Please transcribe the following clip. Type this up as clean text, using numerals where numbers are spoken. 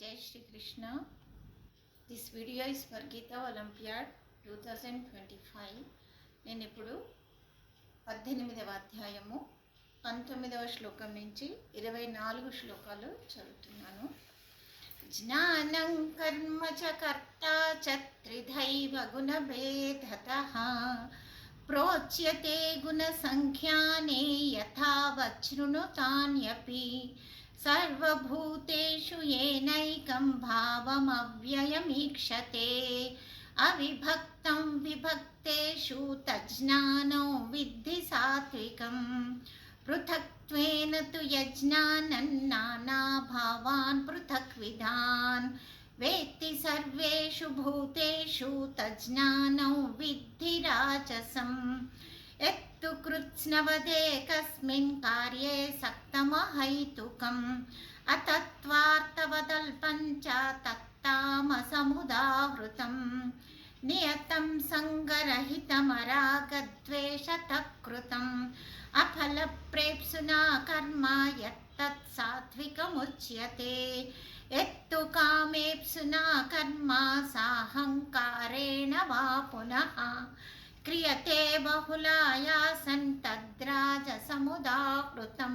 Jai Shri Krishna. This video is for Gita Olympiad 2025. నేను ఇప్పుడు 18వ అధ్యాయము 19వ శ్లోకం నుంచి 24 శ్లోకాలు చదువుతున్నాను. జ్ఞానం కర్మ చ కర్తా చ త్రిధైవ గుణభేదతః ప్రోచ్యతే గుణ సంఖ్యానే యథా వచ్ఛృణుతాన్యపి సర్వభూతేషు ఏనైకం భావమవ్యయమీక్షతే అవిభక్తం విభక్తేషు తజ్ఞానం విద్ధి సాత్వికం పృథక్త్వేన తు యజ్ఞానం నానాభావాన్ పృథక్విధాన్ వేత్తి సర్వేషు భూతేషు తజ్ఞానం విద్ధి రాజసం ఎత్తు కృత్స్నవదేకస్మిన్ కార్యే సక్తమహైతుకం అతత్వార్థవదల్పం చ తత్తామసముదాహృతం నియతం సంగరహితమరాగద్వేషతః కృతం అఫలప్రేప్సునా కర్మ యత్తత్ సాత్వికముచ్యతే ఎత్తు కామేప్సునా కర్మ సాహంకారేణ వా పునః క్రియతే బహుళాయాసన్ తద్రాజసముదాహృతం.